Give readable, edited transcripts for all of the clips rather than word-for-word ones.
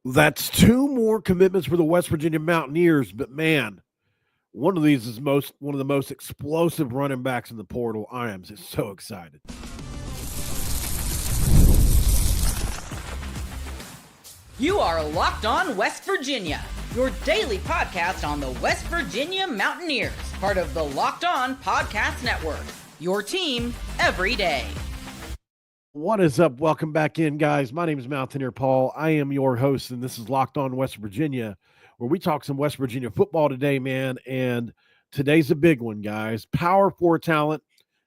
That's two more commitments for the West Virginia Mountaineers, but man, one of these is one of the most explosive running backs in the portal. I am just so excited. You are Locked On West Virginia, your daily podcast on the West Virginia Mountaineers, part of the Locked On Podcast Network, your team every day. What is up? Welcome back in, guys. My name is Mountaineer Paul. I am your host, and this is Locked On West Virginia, where we talk some West Virginia football today, man. And today's a big one, guys. Power 4 talent,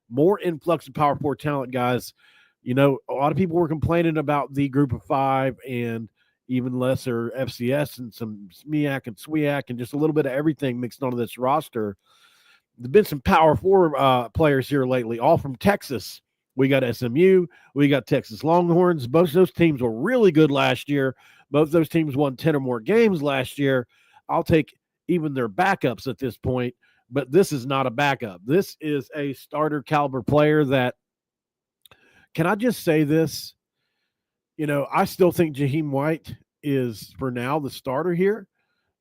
more influx of Power 4 talent, guys. You know, a lot of people were complaining about the group of five and even lesser FCS and some SMEAC and SWEAC and just a little bit of everything mixed onto this roster. There's been some Power 4 players here lately, all from Texas. We got SMU. We got Texas Longhorns. Both of those teams were really good last year. Both of those teams won 10 or more games last year. I'll take even their backups at this point, but this is not a backup. This is a starter caliber player that, can I just say this? You know, I still think Jaylen White is, for now, the starter here,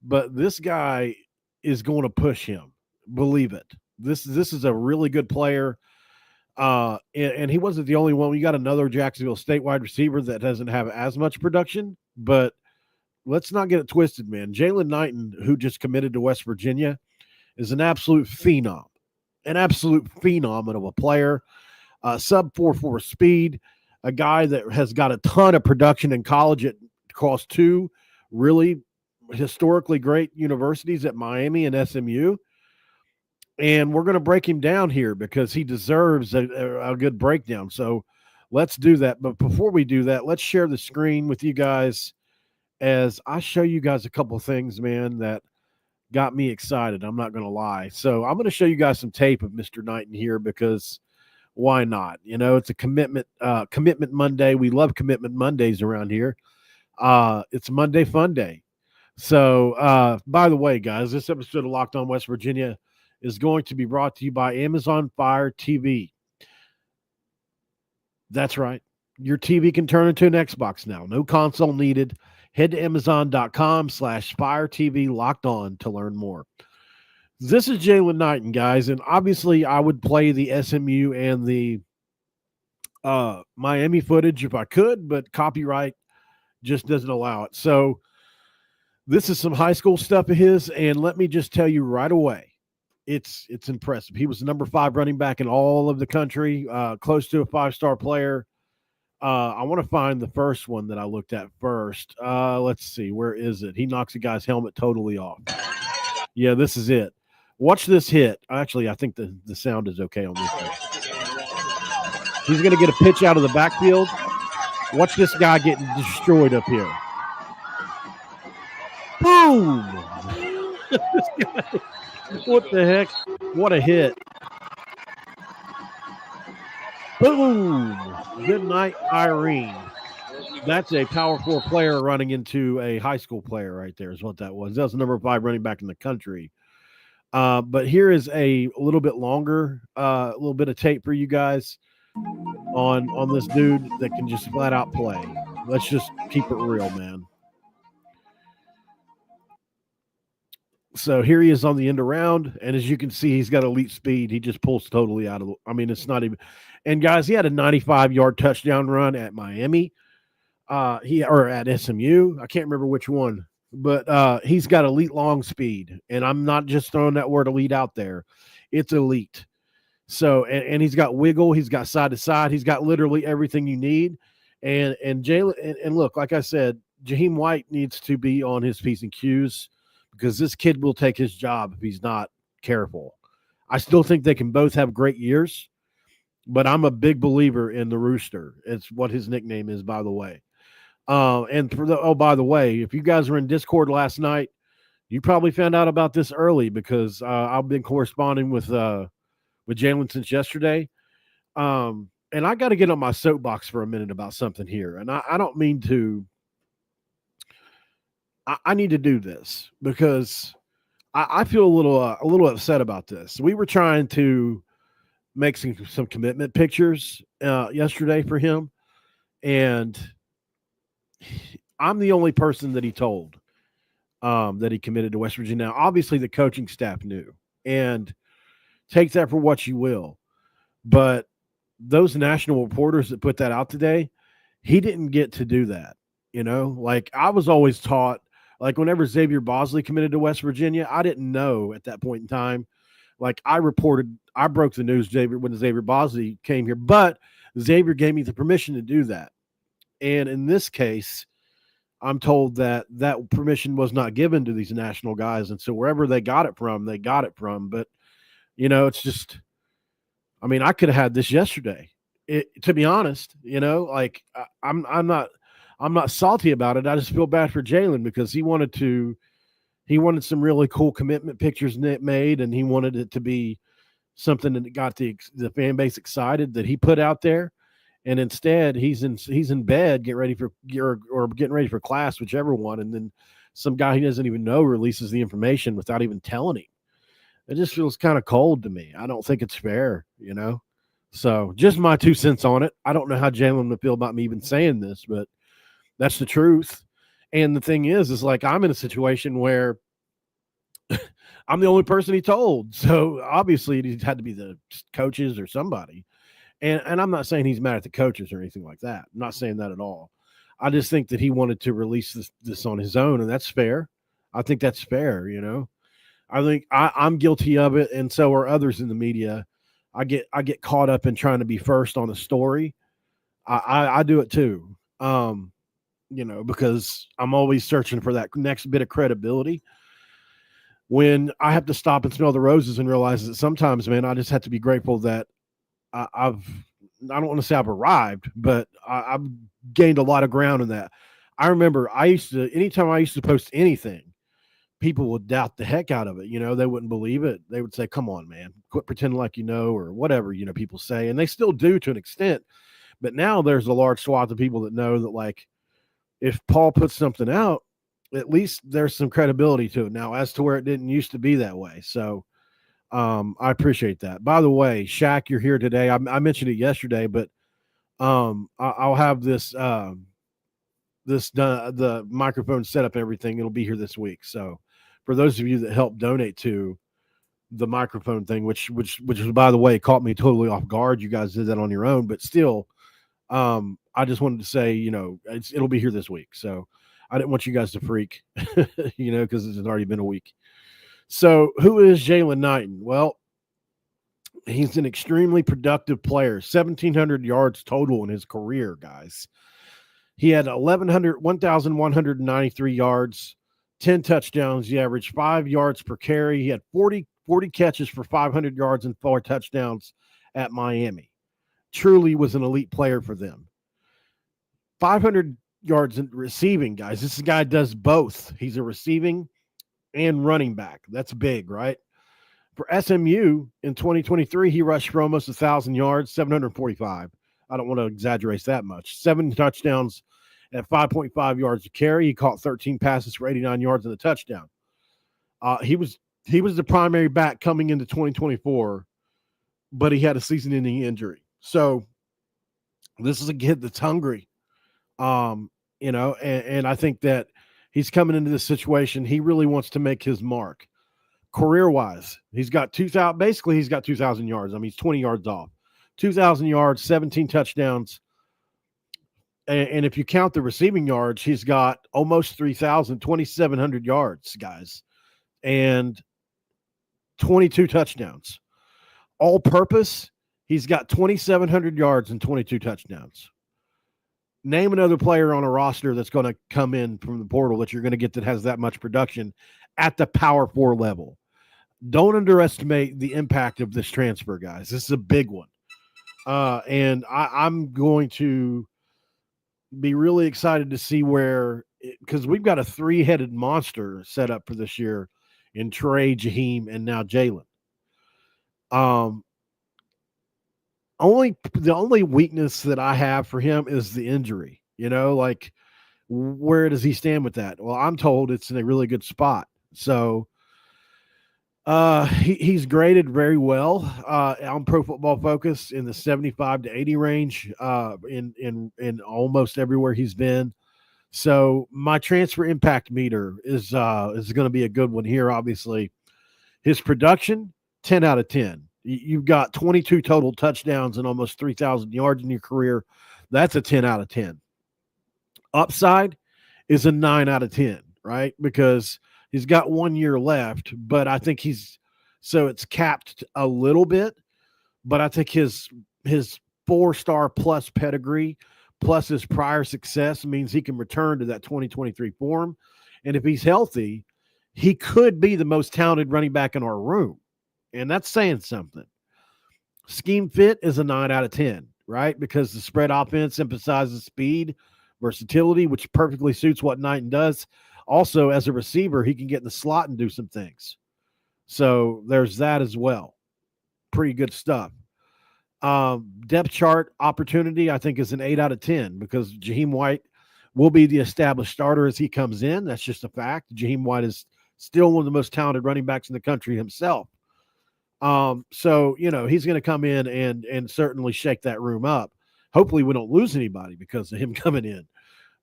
but this guy is going to push him. Believe it. This is a really good player. And he wasn't the only one. We got another Jacksonville State wide receiver that doesn't have as much production, but let's not get it twisted, man. Jaylen Knighton, who just committed to West Virginia, is an absolute phenom of a player. Sub 4.4 speed, a guy that has got a ton of production in college across two really historically great universities at Miami and SMU. And we're going to break him down here because he deserves a good breakdown. So let's do that. But before we do that, let's share the screen with you guys as I show you guys a couple of things, man, that got me excited. I'm not going to lie. So I'm going to show you guys some tape of Mr. Knighton here because why not? You know, it's a commitment Monday. We love commitment Mondays around here. It's Monday Fun Day. So, by the way, guys, this episode of Locked On West Virginia is going to be brought to you by Amazon Fire TV. That's right. Your TV can turn into an Xbox now. No console needed. Head to Amazon.com/Fire TV Locked On to learn more. This is Jaylen Knighton, guys, and obviously I would play the SMU and the Miami footage if I could, but copyright just doesn't allow it. So this is some high school stuff of his, and let me just tell you right away, it's impressive. He was the number 5 running back in all of the country, close to a 5-star player. I want to find the first one that I looked at first. Let's see. Where is it? He knocks a guy's helmet totally off. Yeah, this is it. Watch this hit. Actually, I think the sound is okay on this one. He's going to get a pitch out of the backfield. Watch this guy getting destroyed up here. Boom! This guy, what the heck? What a hit. Boom! Good night, Irene. That's a Power 4 player running into a high school player right there is what that was. That was the number 5 running back in the country. But here is a little bit longer, a little bit of tape for you guys on this dude that can just flat out play. Let's just keep it real, man. So here he is on the end around, and as you can see, he's got elite speed. He just pulls totally out of the – I mean, it's not even – and, guys, he had a 95-yard touchdown run at Miami or at SMU. I can't remember which one, but he's got elite long speed, and I'm not just throwing that word elite out there. It's elite. So, and he's got wiggle. He's got side to side. He's got literally everything you need. And Jaylen – and look, like I said, Jaylen White needs to be on his P's and Q's, because this kid will take his job if he's not careful. I still think they can both have great years, but I'm a big believer in the Rooster. It's what his nickname is, by the way. And by the way, if you guys were in Discord last night, you probably found out about this early because I've been corresponding with Jaylen since yesterday. And I got to get on my soapbox for a minute about something here. And I don't mean to. I need to do this because I feel a little upset about this. We were trying to make some commitment pictures yesterday for him, and I'm the only person that he told that he committed to West Virginia. Now, obviously, the coaching staff knew, and take that for what you will. But those national reporters that put that out today, he didn't get to do that. Like I was always taught, like whenever Xavier Bosley committed to West Virginia, I didn't know at that point in time. Like I broke the news when Xavier Bosley came here, but Xavier gave me the permission to do that. And in this case, I'm told that permission was not given to these national guys. And so wherever they got it from, they got it from. But, it's just, I mean, I could have had this yesterday. To be honest, like I'm not salty about it. I just feel bad for Jaylen because he wanted some really cool commitment pictures made, and he wanted it to be something that got the fan base excited that he put out there. And instead, he's in bed getting ready for class, whichever one, and then some guy he doesn't even know releases the information without even telling him. It just feels kind of cold to me. I don't think it's fair, So just my 2 cents on it. I don't know how Jaylen would feel about me even saying this, but that's the truth. And the thing is like I'm in a situation where I'm the only person he told. So obviously it had to be the coaches or somebody. And I'm not saying he's mad at the coaches or anything like that. I'm not saying that at all. I just think that he wanted to release this on his own, and that's fair. I think that's fair, I think I'm guilty of it, and so are others in the media. I get caught up in trying to be first on a story. I do it too, because I'm always searching for that next bit of credibility. When I have to stop and smell the roses and realize that sometimes, man, I just have to be grateful that I don't want to say I've arrived, but I've gained a lot of ground in that. I remember anytime I used to post anything, people would doubt the heck out of it. They wouldn't believe it. They would say, come on, man, quit pretending like or whatever, people say. And they still do to an extent. But now there's a large swath of people that know that, like, if Paul puts something out, at least there's some credibility to it now, as to where it didn't used to be that way. So I appreciate that. By the way, Shaq, you're here today. I mentioned it yesterday, but I'll have the microphone set up and everything. It'll be here this week. So for those of you that helped donate to the microphone thing, which by the way, caught me totally off guard. You guys did that on your own, but still, I just wanted to say, it'll be here this week. So I didn't want you guys to freak, because it's already been a week. So who is Jaylen Knighton? Well, he's an extremely productive player, 1,700 yards total in his career, guys. He had 1,193 yards, 10 touchdowns. He averaged 5 yards per carry. He had 40 catches for 500 yards and 4 touchdowns at Miami. Truly was an elite player for them. 500 yards in receiving, guys. This guy does both. He's a receiving and running back. That's big, right? For SMU in 2023, he rushed for almost 1,000 yards, 745. I don't want to exaggerate that much. 7 touchdowns at 5.5 yards a carry. He caught 13 passes for 89 yards and a touchdown. He was the primary back coming into 2024, but he had a season-ending injury. So this is a kid that's hungry, and I think that he's coming into this situation. He really wants to make his mark. Career-wise, he's got 2,000. Basically, he's got 2,000 yards. I mean, he's 20 yards off. 2,000 yards, 17 touchdowns. And if you count the receiving yards, he's got almost 3,000, 2,700 yards, guys, and 22 touchdowns. All purpose, he's got 2,700 yards and 22 touchdowns. Name another player on a roster that's going to come in from the portal that you're going to get that has that much production at the Power 4 level. Don't underestimate the impact of this transfer, guys. This is a big one. And I'm going to be really excited to see because we've got a 3-headed monster set up for this year in Trey, Jaheim, and now Jaylen. The only weakness that I have for him is the injury. Like, where does he stand with that? Well, I'm told it's in a really good spot. So he's graded very well on Pro Football Focus in the 75 to 80 range in almost everywhere he's been. So my transfer impact meter is going to be a good one here. Obviously, his production 10 out of 10. You've got 22 total touchdowns and almost 3,000 yards in your career. That's a 10 out of 10. Upside is a 9 out of 10, right? Because he's got 1 year left, but I think it's capped a little bit, but I think his 4-star plus pedigree plus his prior success means he can return to that 2023 form. And if he's healthy, he could be the most talented running back in our room. And that's saying something. Scheme fit is a 9 out of 10, right? Because the spread offense emphasizes speed, versatility, which perfectly suits what Knighton does. Also, as a receiver, he can get in the slot and do some things. So there's that as well. Pretty good stuff. Depth chart opportunity, I think, is an 8 out of 10 because Jaheim White will be the established starter as he comes in. That's just a fact. Jaheim White is still one of the most talented running backs in the country himself. So, he's going to come in and certainly shake that room up. Hopefully we don't lose anybody because of him coming in.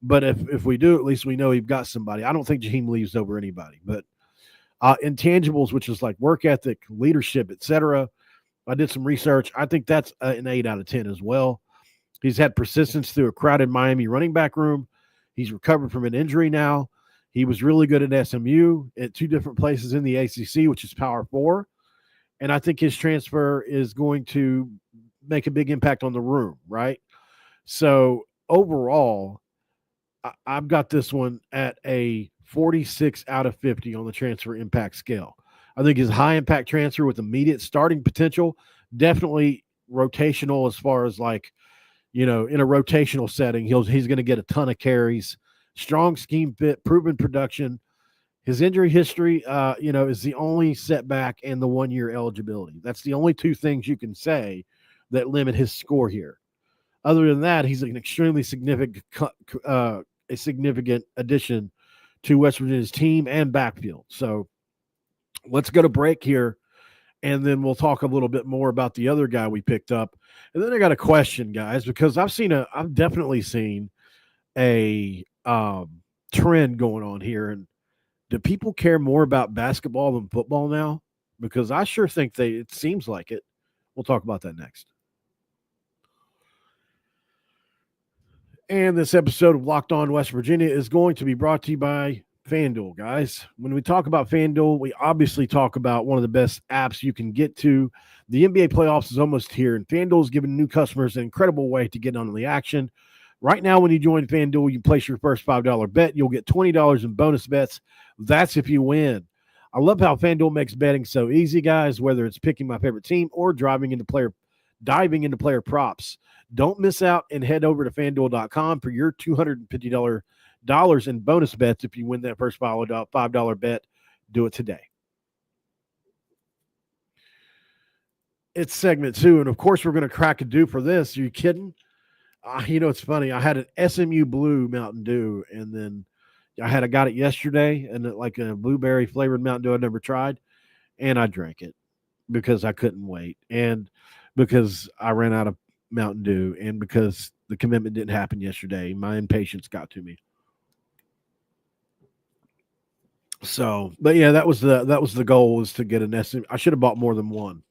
But if we do, at least we know we've got somebody. I don't think Jaheim leaves over anybody. But intangibles, which is like work ethic, leadership, etc. I did some research. I think that's an 8 out of 10 as well. He's had persistence through a crowded Miami running back room. He's recovered from an injury now. He was really good at SMU at 2 different places in the ACC, which is Power 4. And I think his transfer is going to make a big impact on the room, right? So overall, I've got this one at a 46 out of 50 on the transfer impact scale. I think his high impact transfer with immediate starting potential, definitely rotational as far as in a rotational setting, he's going to get a ton of carries, strong scheme fit, proven production. His injury history, is the only setback and the 1 year eligibility. That's the only 2 things you can say that limit his score here. Other than that, he's an extremely significant addition to West Virginia's team and backfield. So let's go to break here, and then we'll talk a little bit more about the other guy we picked up. And then I got a question, guys, because I've definitely seen a trend going on here. And do people care more about basketball than football now? Because I sure think it seems like it. We'll talk about that next. And this episode of Locked On West Virginia is going to be brought to you by FanDuel, guys. When we talk about FanDuel, we obviously talk about one of the best apps you can get to. The NBA playoffs is almost here, and FanDuel is giving new customers an incredible way to get on the action. Right now, when you join FanDuel, you place your first $5 bet. You'll get $20 in bonus bets. That's if you win. I love how FanDuel makes betting so easy, guys, whether it's picking my favorite team or diving into player props. Don't miss out and head over to FanDuel.com for your $250 in bonus bets if you win that first $5 bet. Do it today. It's segment 2, and of course we're going to crack a dew for this. Are you kidding? It's funny. I had an SMU Blue Mountain Dew, and then I got it yesterday, and like a blueberry flavored Mountain Dew I'd never tried, and I drank it because I couldn't wait, and because I ran out of Mountain Dew, and because the commitment didn't happen yesterday. My impatience got to me. So, but yeah, that was the goal, was to get an SMU. I should have bought more than one,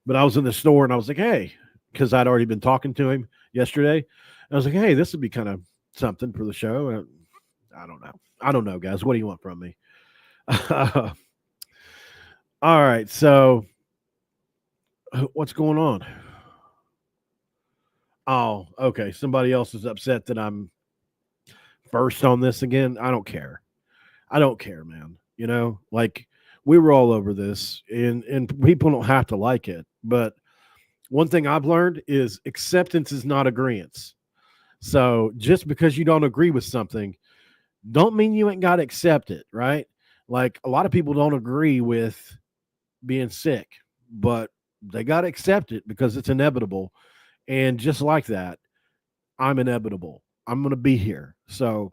but I was in the store and I was like, hey, because I'd already been talking to him yesterday. I was like, hey, this would be kind of something for the show. I don't know, guys. What do you want from me? All right. So what's going on? Oh, okay. Somebody else is upset that I'm first on this again. I don't care. I don't care, man. We were all over this, and people don't have to like it. But one thing I've learned is acceptance is not agreeance. So just because you don't agree with something, don't mean you ain't got to accept it, right? Like, a lot of people don't agree with being sick, but they got to accept it because it's inevitable. And just like that, I'm inevitable. I'm going to be here. So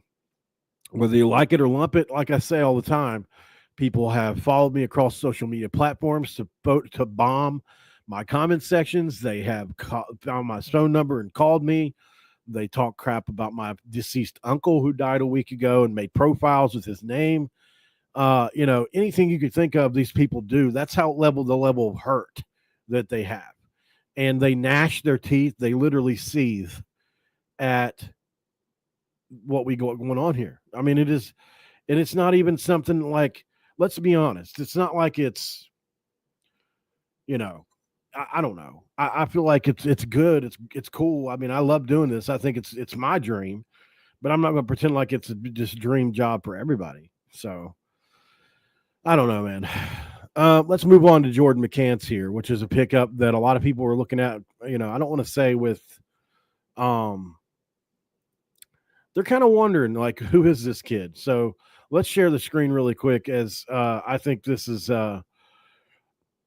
whether you like it or lump it, like I say all the time, people have followed me across social media platforms to bomb my comment sections. They have found my phone number and called me. They talk crap about my deceased uncle who died a week ago and made profiles with his name. Anything you could think of, these people do. That's how the level of hurt that they have. And they gnash their teeth. They literally seethe at what we got going on here. I mean, it is, and it's not even something like, let's be honest, it's not like it's, I don't know. I feel like it's good. It's cool. I mean, I love doing this. I think it's my dream, but I'm not going to pretend like it's just dream job for everybody. So I don't know, man. Let's move on to Jordan McCants here, which is a pickup that a lot of people were looking at. I don't want to say with, they're kind of wondering like, who is this kid? So let's share the screen really quick as I think this is,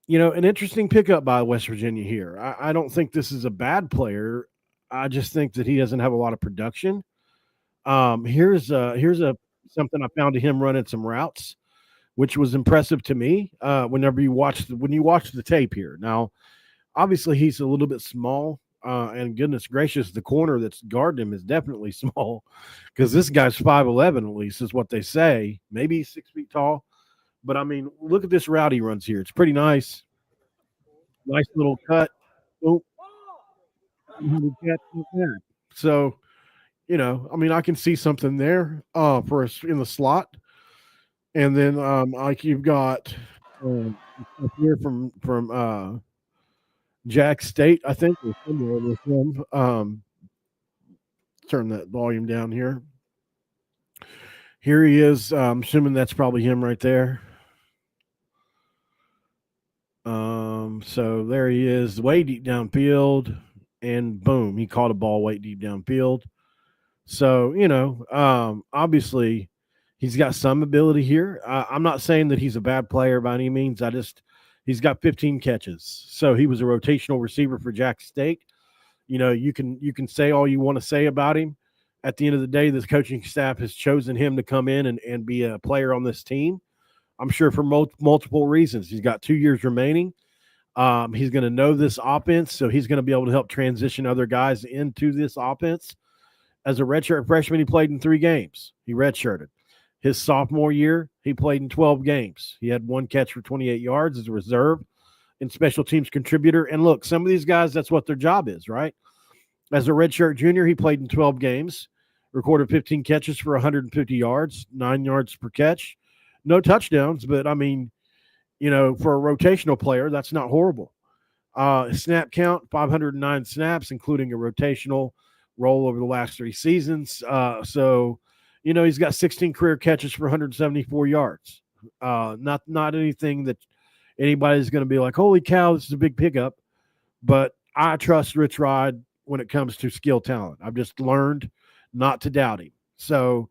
an interesting pickup by West Virginia here. I don't think this is a bad player. I just think that he doesn't have a lot of production. Here's something I found of him running some routes, which was impressive to me. When you watch the tape here. Now, obviously he's a little bit small, and goodness gracious, the corner that's guarding him is definitely small, because this guy's 5'11", at least is what they say. Maybe he's 6 feet tall. But I mean, look at this route he runs here. It's pretty nice. Nice little cut. Oh. So, I mean, I can see something there for us in the slot. And then like you've got here from Jack State, I think, or somewhere with him. Turn that volume down here. Here he is. I'm assuming that's probably him right there. So there he is, way deep downfield, and boom, he caught a ball way deep downfield. So, obviously he's got some ability here. I'm not saying that he's a bad player by any means. He's got 15 catches. So he was a rotational receiver for Jack State. You can say all you want to say about him. At the end of the day, this coaching staff has chosen him to come in and be a player on this team. I'm sure for multiple reasons. He's got 2 years remaining. He's going to know this offense, so he's going to be able to help transition other guys into this offense. As a redshirt freshman, he played in 3 games. He redshirted. His sophomore year, he played in 12 games. He had 1 catch for 28 yards as a reserve and special teams contributor. And look, some of these guys, that's what their job is, right? As a redshirt junior, he played in 12 games, recorded 15 catches for 150 yards, 9 yards per catch. No touchdowns, but I mean, for a rotational player, that's not horrible. Snap count, 509 snaps, including a rotational role over the last 3 seasons. So, he's got 16 career catches for 174 yards. Not anything that anybody's going to be like, holy cow, this is a big pickup. But I trust RIchrod when it comes to skill talent. I've just learned not to doubt him. So,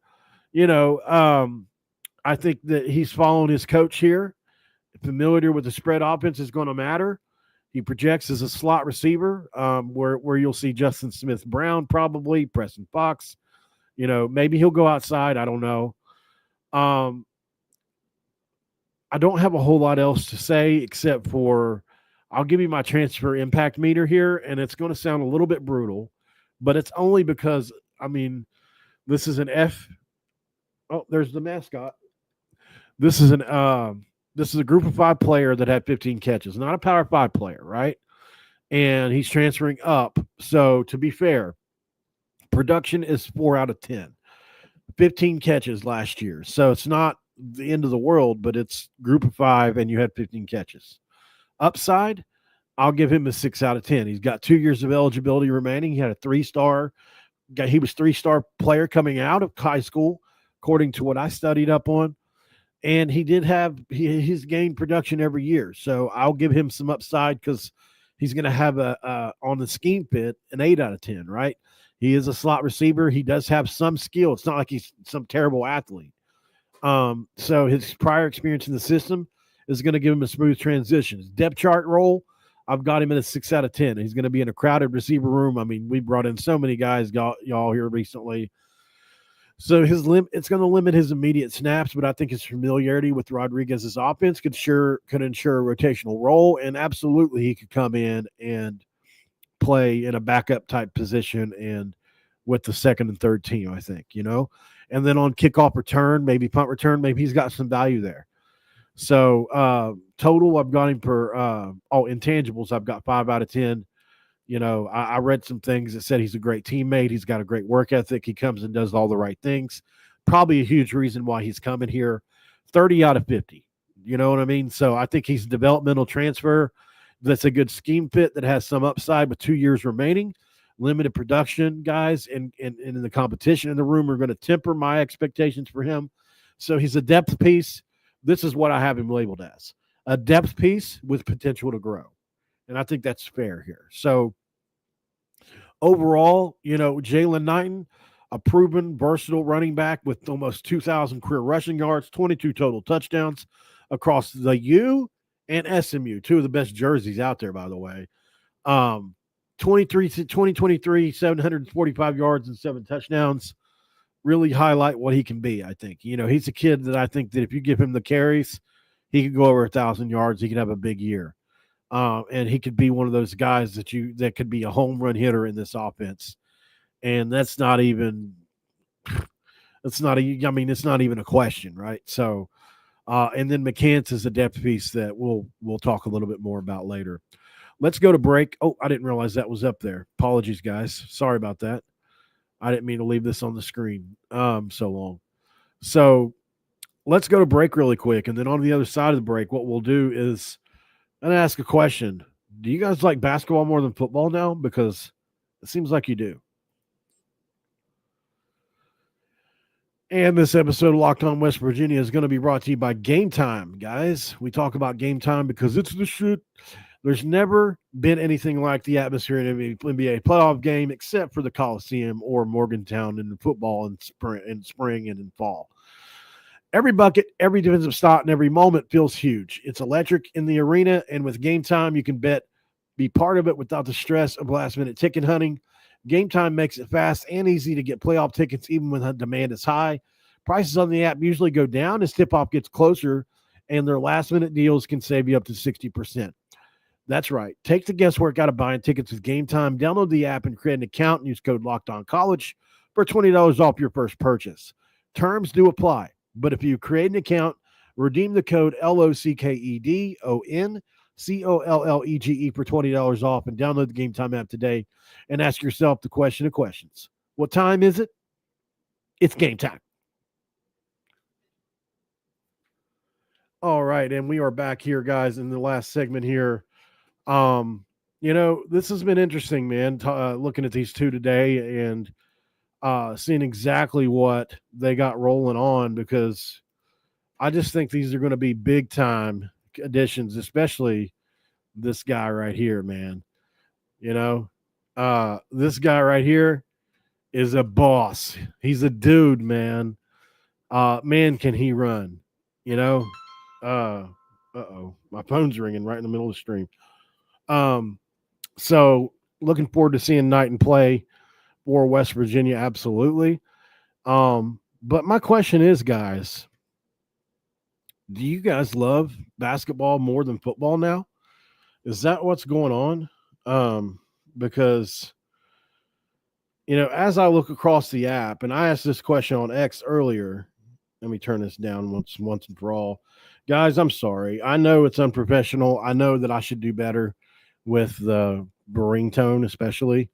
I think that he's following his coach here. Familiar with the spread offense is going to matter. He projects as a slot receiver, where you'll see Justin Smith-Brown, probably Preston Fox. Maybe he'll go outside. I don't know. I don't have a whole lot else to say except for I'll give you my transfer impact meter here, and it's going to sound a little bit brutal, but it's only because, I mean, this is an F. Oh, there's the mascot. This is a group of 5 player that had 15 catches, not a Power 5 player, right? And he's transferring up. So to be fair, production is 4 out of 10, 15 catches last year. So it's not the end of the world, but it's group of 5 and you had 15 catches. Upside, I'll give him a 6 out of 10. He's got 2 years of eligibility remaining. He had a 3-star. He was 3-star player coming out of high school, according to what I studied up on. And he did have he's gained production every year. So I'll give him some upside because he's going to have on the scheme fit an 8 out of 10, right? He is a slot receiver. He does have some skill. It's not like he's some terrible athlete. So his prior experience in the system is going to give him a smooth transition. His depth chart role, I've got him in a 6 out of 10. He's going to be in a crowded receiver room. I mean, we brought in so many guys, y'all here recently. So it's going to limit his immediate snaps, but I think his familiarity with Rodriguez's offense could ensure a rotational role, and absolutely he could come in and play in a backup type position and with the second and third team, I think, and then on kickoff return, maybe punt return, maybe he's got some value there. So total, I've got him for intangibles. I've got 5 out of 10. I read some things that said he's a great teammate. He's got a great work ethic. He comes and does all the right things. Probably a huge reason why he's coming here. 30 out of 50. You know what I mean? So I think he's a developmental transfer that's a good scheme fit that has some upside with 2 years remaining. Limited production, guys, and in the competition in the room are going to temper my expectations for him. So he's a depth piece. This is what I have him labeled as. A depth piece with potential to grow. And I think that's fair here. So overall, Jaylen Knighton, a proven, versatile running back with almost 2,000 career rushing yards, 22 total touchdowns across the U and SMU, 2 of the best jerseys out there, by the way. 2023, 745 yards and 7 touchdowns. Really highlight what he can be, I think. He's a kid that I think that if you give him the carries, he could go over 1,000 yards. He could have a big year. And he could be one of those guys that could be a home run hitter in this offense. And it's not even a question, right? So, and then McCants is a depth piece that we'll talk a little bit more about later. Let's go to break. Oh, I didn't realize that was up there. Apologies, guys. Sorry about that. I didn't mean to leave this on the screen so long. So let's go to break really quick. And then on the other side of the break, what we'll do is I'm going to ask a question. Do you guys like basketball more than football now? Because it seems like you do. And this episode of Locked On West Virginia is going to be brought to you by Game Time, guys. We talk about Game Time because it's the shit. There's never been anything like the atmosphere in an NBA playoff game except for the Coliseum or Morgantown in the football in spring and in fall. Every bucket, every defensive stop, and every moment feels huge. It's electric in the arena, and with Game Time, you can be part of it without the stress of last-minute ticket hunting. Game Time makes it fast and easy to get playoff tickets even when demand is high. Prices on the app usually go down as tip-off gets closer, and their last-minute deals can save you up to 60%. That's right. Take the guesswork out of buying tickets with Game Time. Download the app and create an account and use code LOCKEDONCollege for $20 off your first purchase. Terms do apply, but if you create an account, redeem the code LOCKEDONCOLLEGE for $20 off and download the Game Time app today and ask yourself the question of questions. What time is it? It's game time. All right, and we are back here, guys, in the last segment here. This has been interesting, man, looking at these two today and seeing exactly what they got rolling on, because I just think these are going to be big time additions, especially this guy right here, man. This guy right here is a boss. He's a dude, man. Man, can he run? My phone's ringing right in the middle of the stream. So looking forward to seeing Knighton play for West Virginia. Absolutely. But my question is, guys, do you guys love basketball more than football now? Is that what's going on? Because, as I look across the app, and I asked this question on X earlier, let me turn this down once and for all. Guys, I'm sorry. I know it's unprofessional. I know that I should do better with the ringtone, especially.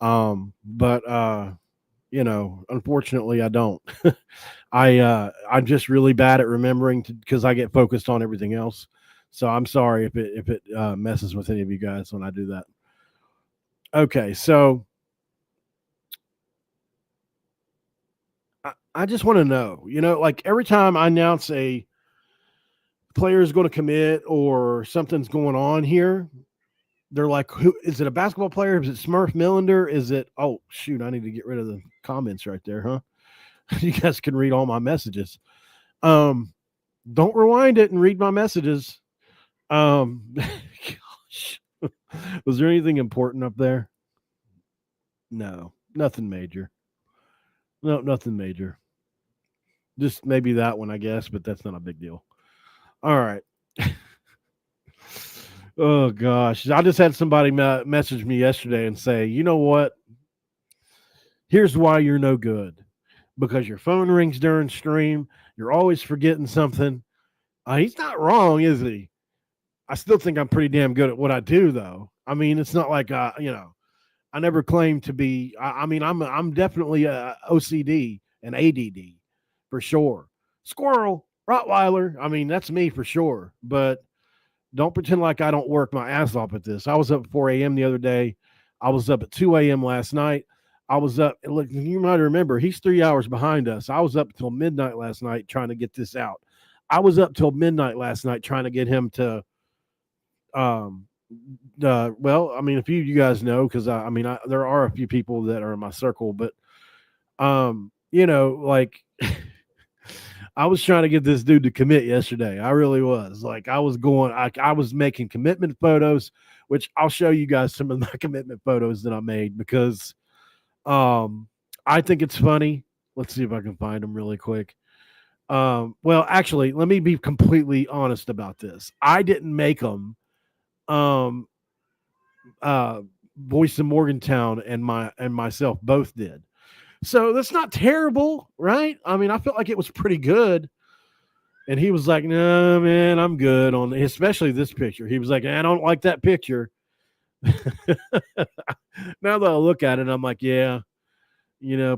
But unfortunately I don't. I'm just really bad at remembering because I get focused on everything else. So I'm sorry if it messes with any of you guys when I do that. Okay, so I just want to know, like every time I announce a player is going to commit or something's going on here, they're like, who is it? A basketball player? Is it Smurf Millender? Is it? Oh shoot! I need to get rid of the comments right there, huh? You guys can read all my messages. Don't rewind it and read my messages. Gosh, was there anything important up there? No, nothing major. No, nothing major. Just maybe that one, I guess, but that's not a big deal. All right. Oh, gosh. I just had somebody message me yesterday and say, you know what? Here's why you're no good. Because your phone rings during stream. You're always forgetting something. He's not wrong, is he? I still think I'm pretty damn good at what I do, though. I mean, it's not like I never claimed to be. I mean, I'm definitely OCD and ADD for sure. Squirrel, Rottweiler. I mean, that's me for sure. But don't pretend like I don't work my ass off at this. I was up at 4 a.m. the other day. I was up at 2 a.m. last night. I was up. Look, you might remember he's 3 hours behind us. I was up till midnight last night trying to get this out. I was up till midnight last night trying to get him to. Well, I mean, a few of you guys know because there are a few people that are in my circle, but like I was trying to get this dude to commit yesterday. I really was. Like I was making commitment photos, which I'll show you guys some of my commitment photos that I made because I think it's funny. Let's see if I can find them really quick. Well, actually, let me be completely honest about this. I didn't make them. Voice of Morgantown and myself both did. So that's not terrible, right? I mean, I felt like it was pretty good. And he was like, "No, man, I'm good on," especially this picture. He was like, "I don't like that picture." Now that I look at it, I'm like, yeah,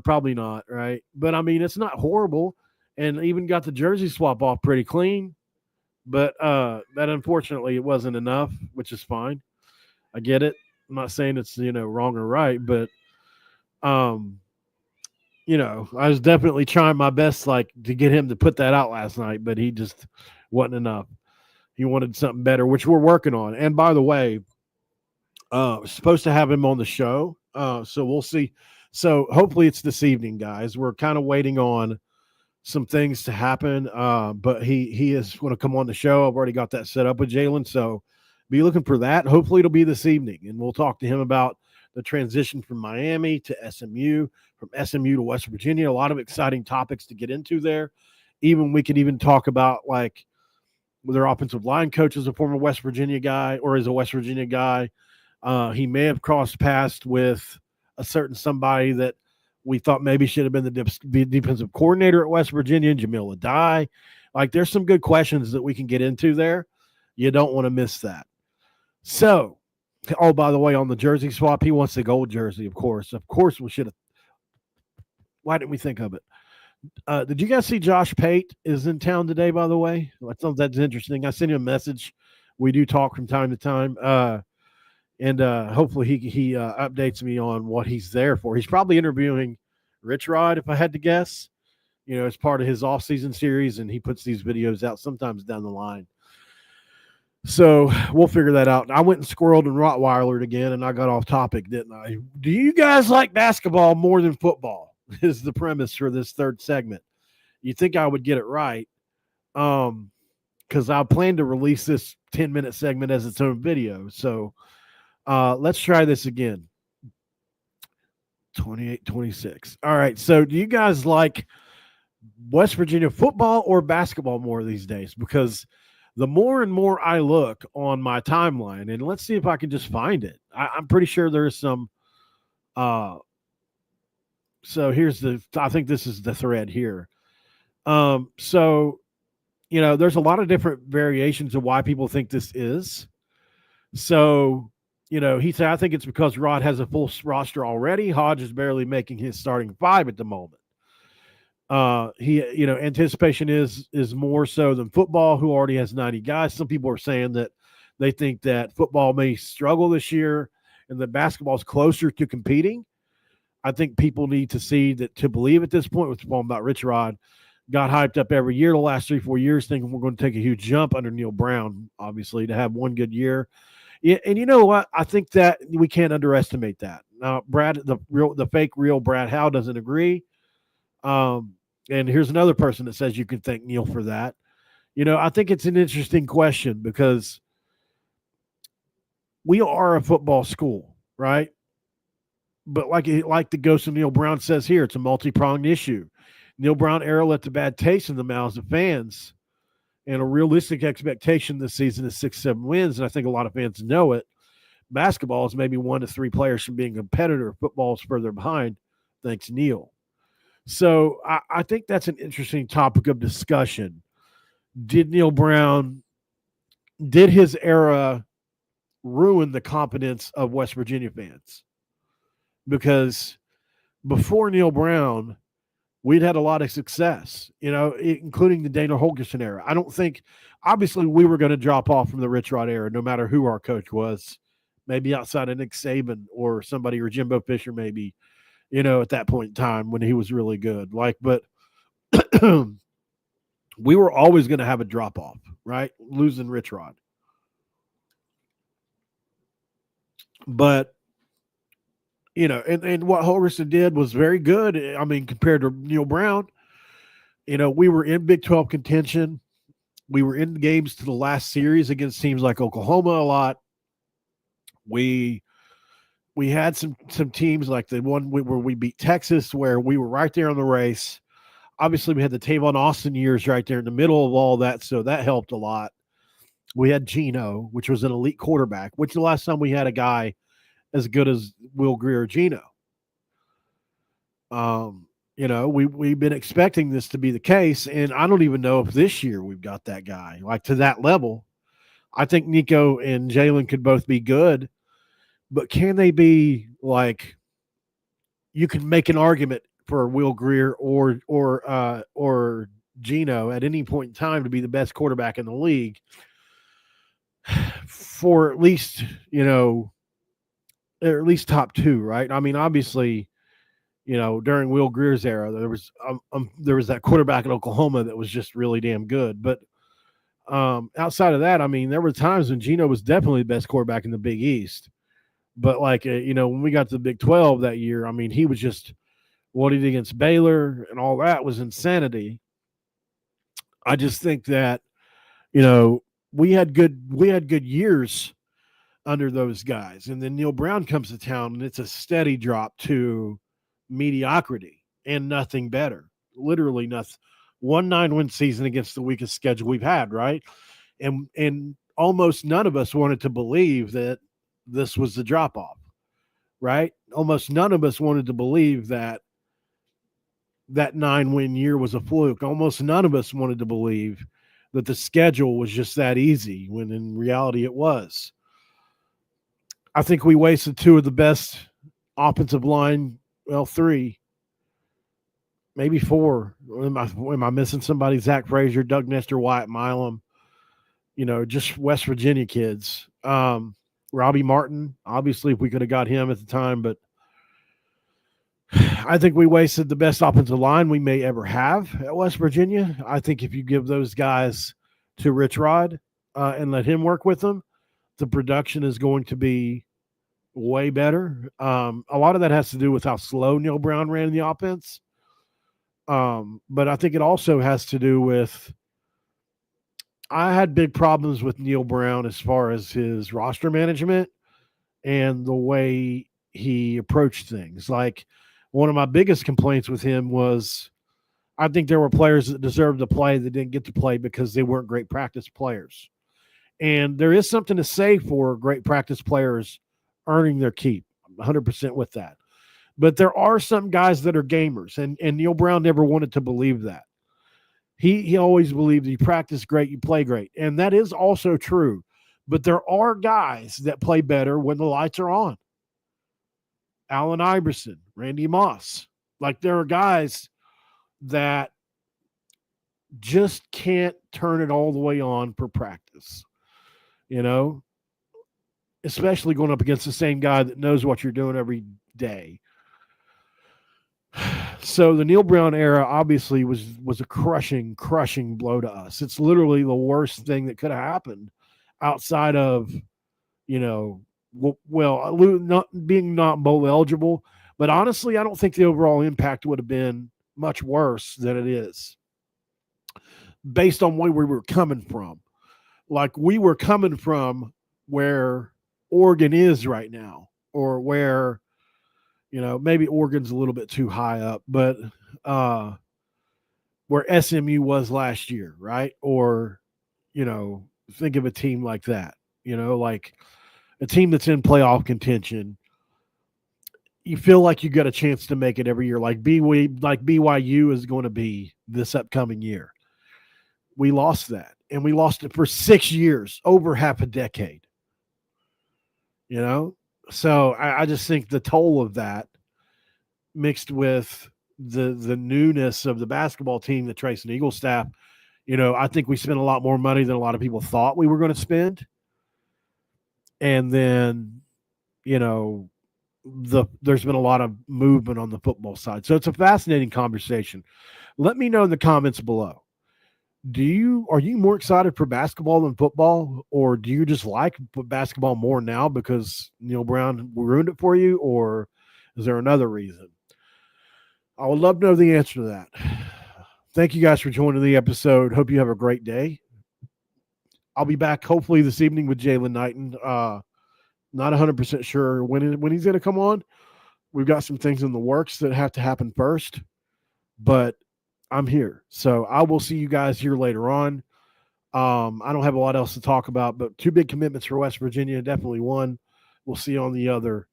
probably not, right? But I mean, it's not horrible, and even got the jersey swap off pretty clean. But that unfortunately it wasn't enough, which is fine. I get it. I'm not saying it's wrong or right, but I was definitely trying my best like to get him to put that out last night, but he just wasn't enough. He wanted something better, which we're working on. And by the way, supposed to have him on the show. So we'll see. So hopefully it's this evening, guys. We're kind of waiting on some things to happen. But he is going to come on the show. I've already got that set up with Jaylen. So be looking for that. Hopefully it'll be this evening. And we'll talk to him about the transition from Miami to SMU, from SMU to West Virginia. A lot of exciting topics to get into there. We could even talk about like their offensive line coach is a former West Virginia guy or is a West Virginia guy. He may have crossed paths with a certain somebody that we thought maybe should have been the defensive coordinator at West Virginia, Jamil Adai. Like, there's some good questions that we can get into there. You don't want to miss that. So, by the way, on the jersey swap, he wants the gold jersey, of course. Of course we should have. Why didn't we think of it? Did you guys see Josh Pate is in town today, by the way? I thought that's interesting. I sent him a message. We do talk from time to time. And hopefully he updates me on what he's there for. He's probably interviewing RIchrod, if I had to guess, as part of his off-season series, and he puts these videos out sometimes down the line. So we'll figure that out. I went and squirreled and Rottweilered again, and I got off topic, didn't I? Do you guys like basketball more than football? Is the premise for this third segment. You think I would get it right? Because I plan to release this 10-minute segment as its own video. So let's try this again. 28-26. All right. So do you guys like West Virginia football or basketball more these days? Because the more and more I look on my timeline, and let's see if I can just find it. I'm pretty sure there's some. So I think this is the thread here. So, there's a lot of different variations of why people think this is. So, he said, I think it's because Rod has a full roster already. Hodge is barely making his starting five at the moment. Anticipation is more so than football, who already has 90 guys. Some people are saying that they think that football may struggle this year and that basketball is closer to competing. I think people need to see that to believe at this point. What's talking about RIchrod got hyped up every year the last 3-4 years, thinking we're going to take a huge jump under Neil Brown, obviously, to have one good year. Yeah, and you know what? I think that we can't underestimate that. Now, Brad, the fake real Brad Howe doesn't agree. And here's another person that says you can thank Neil for that. I think it's an interesting question because we are a football school, right? But like the ghost of Neil Brown says here, it's a multi-pronged issue. Neil Brown era left a bad taste in the mouths of fans. And a realistic expectation this season is 6-7 wins, and I think a lot of fans know it. Basketball is maybe 1 to 3 players from being a competitor. Football is further behind. Thanks, Neil. So I think that's an interesting topic of discussion. Did Neil Brown, did his era ruin the confidence of West Virginia fans? Because before Neil Brown, we'd had a lot of success, including the Dana Holgerson era. I don't think, obviously, we were going to drop off from the RIchrod era, no matter who our coach was, maybe outside of Nick Saban or somebody, or Jimbo Fisher, maybe, at that point in time when he was really good. But we were always going to have a drop off, right? Losing RIchrod. But, and what Holgerson did was very good. I mean, compared to Neil Brown, we were in Big 12 contention. We were in games to the last series against teams like Oklahoma a lot. We had some teams like the one where we beat Texas, where we were right there in the race. Obviously, we had the Tavon Austin years right there in the middle of all that, so that helped a lot. We had Geno, which was an elite quarterback, which the last time we had a guy as good as Will Grier or Geno. We've been expecting this to be the case, and I don't even know if this year we've got that guy like to that level. I think Nico and Jaylen could both be good, but can they be like? You can make an argument for Will Grier or Geno at any point in time to be the best quarterback in the league for at least or at least top two, right? I mean, obviously, during Will Grier's era, there was that quarterback in Oklahoma that was just really damn good. But outside of that, I mean, there were times when Geno was definitely the best quarterback in the Big East. But when we got to the Big 12 that year, I mean, he was just what he did against Baylor and all that was insanity. I just think that we had good years under those guys, and then Neil Brown comes to town, and it's a steady drop to mediocrity and nothing better. Literally nothing. 1 9-win season against the weakest schedule we've had, right? And almost none of us wanted to believe that this was the drop off, right? Almost none of us wanted to believe that 9-win year was a fluke. Almost none of us wanted to believe that the schedule was just that easy, when in reality it was. I think we wasted 2 of the best offensive line, well, 3, maybe 4. Am I missing somebody? Zach Frazier, Doug Nestor, Wyatt Milam, just West Virginia kids. Robbie Martin, obviously, if we could have got him at the time, but I think we wasted the best offensive line we may ever have at West Virginia. I think if you give those guys to RIchrod and let him work with them, the production is going to be way better. A lot of that has to do with how slow Neil Brown ran the offense. But I think it also has to do with, I had big problems with Neil Brown as far as his roster management and the way he approached things. Like, one of my biggest complaints with him was, I think there were players that deserved to play that didn't get to play because they weren't great practice players. And there is something to say for great practice players earning their keep. I'm 100% with that. But there are some guys that are gamers, and Neil Brown never wanted to believe that. He always believed you practice great, you play great. And that is also true. But there are guys that play better when the lights are on. Allen Iverson, Randy Moss. Like, there are guys that just can't turn it all the way on for practice, especially going up against the same guy that knows what you're doing every day. So the Neil Brown era obviously was a crushing blow to us. It's literally the worst thing that could have happened outside of, not being bowl eligible. But honestly, I don't think the overall impact would have been much worse than it is based on where we were coming from. Like, we were coming from where Oregon is right now, or where, maybe Oregon's a little bit too high up, but where SMU was last year, right? Or, think of a team like that, like a team that's in playoff contention. you feel like you got a chance to make it every year, like BYU is going to be this upcoming year. We lost that, and we lost it for 6 years, over half a decade. So I just think the toll of that, mixed with the newness of the basketball team, the Trace and Eagle staff, I think we spent a lot more money than a lot of people thought we were going to spend. And then, there's been a lot of movement on the football side. So it's a fascinating conversation. Let me know in the comments below. Are you more excited for basketball than football, or do you just like basketball more now because Neil Brown ruined it for you, or is there another reason? I would love to know the answer to that. Thank you guys for joining the episode. Hope you have a great day. I'll be back hopefully this evening with Jaylen Knighton. Not 100% sure when he's going to come on. We've got some things in the works that have to happen first, but I'm here. So I will see you guys here later on. I don't have a lot else to talk about, but 2 big commitments for West Virginia. Definitely one. We'll see you on the other.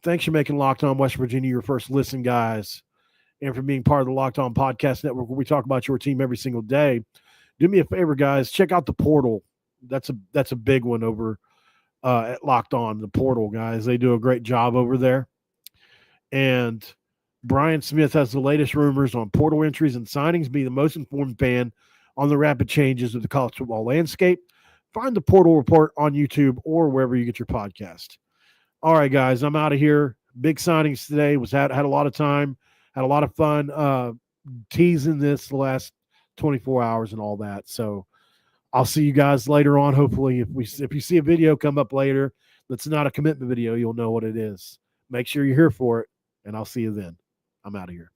Thanks for making Locked On West Virginia your first listen, guys, and for being part of the Locked On Podcast Network, where we talk about your team every single day. Do me a favor, guys. Check out the portal. That's a big one over at Locked On, the portal, guys. They do a great job over there. And Brian Smith has the latest rumors on portal entries and signings. Be the most informed fan on the rapid changes of the college football landscape. Find the portal report on YouTube or wherever you get your podcast. All right, guys, I'm out of here. Big signings today. Had a lot of time, had a lot of fun teasing this the last 24 hours and all that. So I'll see you guys later on. Hopefully, if you see a video come up later that's not a commitment video, you'll know what it is. Make sure you're here for it, and I'll see you then. I'm out of here.